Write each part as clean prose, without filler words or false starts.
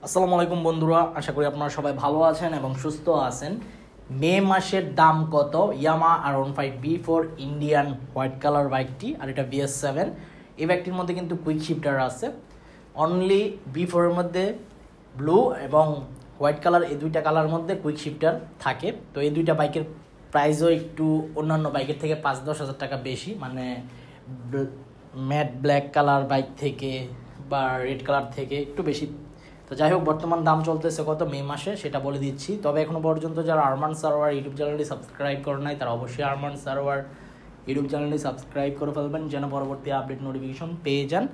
আসসালামু আলাইকুম বন্ধুরা, আশা করি আপনারা সবাই ভালো আছেন এবং সুস্থ আছেন। মে মাসের দাম কত? ইয়ামা R15B4 ইন্ডিয়ান হোয়াইট কালার বাইকটি, আর এটা BS7। এই বাইকটির মধ্যে কিন্তু কুইক শিফটার আছে। অনলি B4-এর মধ্যে ব্লু এবং হোয়াইট কালার, এই দুইটা কালার মধ্যে কুইক শিফটার থাকে। তো এই দুইটা বাইকের প্রাইসও একটু অন্যান্য বাইকের থেকে 5-10 হাজার টাকা বেশি, মানে ম্যাট ব্ল্যাক কালার বাইক থেকে বা রেড কালার থেকে একটু বেশি। তো যাই হোক, বর্তমান দাম চলতেছে কত মে মাসে সেটা বলে দিচ্ছি। তবে এখনও পর্যন্ত যারা আরমান সারোয়ার ইউটিউব চ্যানেলটি সাবস্ক্রাইব করে নাই তারা অবশ্যই আরমান সারোয়ার ইউটিউব চ্যানেলটি সাবস্ক্রাইব করে ফেলবেন, যেন পরবর্তী আপডেট নোটিফিকেশন পেয়ে যান।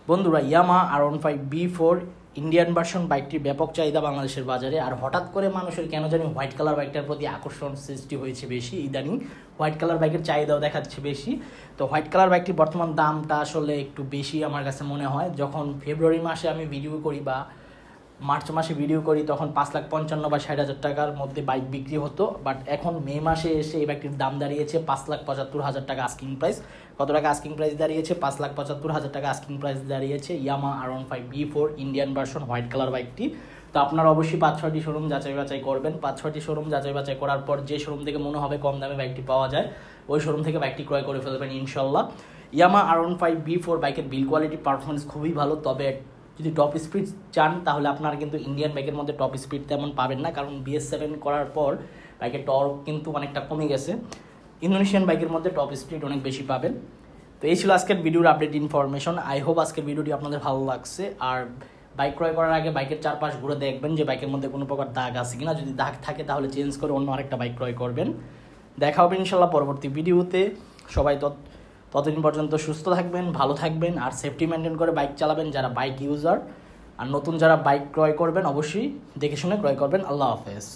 বন্ধুরা, ইয়ামা R15B4 ইন্ডিয়ান ভার্সন বাইকটির ব্যাপক চাহিদা বাংলাদেশের বাজারে। আর হঠাৎ করে মানুষের কেন জানি হোয়াইট কালার বাইকটার প্রতি আকর্ষণ সৃষ্টি হয়েছে বেশি। ইদানিং হোয়াইট কালার বাইকের চাহিদাও দেখাচ্ছে বেশি। তো হোয়াইট কালার বাইকটির বর্তমান দামটা আসলে একটু বেশি আমার কাছে মনে হয়। যখন ফেব্রুয়ারি মাসে আমি ভিডিও করি বা মার্চ মাসে ভিডিও করি তখন 5,55,000 বা 60,000 টাকার মধ্যে বাইক বিক্রি হতো। বাট এখন মে মাসে এসে এই বাইকটির দাম দাঁড়িয়েছে 5,75,000 টাকা আস্কিং প্রাইস। কত টাকা আস্কিং প্রাইস দাঁড়িয়েছে? 5,75,000 টাকা আস্কিং প্রাইস দাঁড়িয়েছে ইয়ামা R15B4 Indian version white colour বাইকটি। তো আপনারা অবশ্যই 5-6টি শোরুম যাচাই বাছাই করবেন। 5-6টি শোরুম যাচাই বাছাই করার পর যে শোরুম থেকে মনে হবে কম দামে বাইকটি পাওয়া যায় ওই শোরুম থেকে বাইকটি ক্রয় করে ফেলবেন ইনশাল্লাহ। ইয়ামা R15B4 বাইকের বিল কোয়ালিটি পারফরমেন্স খুবই ভালো। তবে যদি টপ স্পিড চান তাহলে আপনারা কিন্তু ইন্ডিয়ান বাইকের মধ্যে টপ স্পিড তেমন পাবেন না, কারণ BS7 করার পর বাইকের টর্ক কিন্তু অনেকটা কমে গেছে। ইন্দোনেশিয়ান বাইকের মধ্যে টপ স্পিড অনেক বেশি পাবেন। তো এই ছিল আজকের ভিডিওর আপডেট ইনফরমেশন। আই হোপ আজকের ভিডিওটি আপনাদের ভালো লাগছে। আর বাইক ক্রয় করার আগে বাইকের চারপাশ ঘুরে দেখবেন যে বাইকের মধ্যে কোনো প্রকার দাগ আছে কিনা। যদি দাগ থাকে তাহলে চেঞ্জ করে অন্য আরেকটা বাইক ক্রয় করবেন। দেখা হবে ইনশাল্লাহ পরবর্তী ভিডিওতে। সবাই ততদিন পর্যন্ত সুস্থ থাকবেন, ভালো থাকবেন আর সেফটি মেনটেন করে বাইক চালাবেন যারা বাইক ইউজার। আর নতুন যারা বাইক ক্রয় করবেন অবশ্যই দেখে শুনে ক্রয় করবেন। আল্লাহ হাফেজ।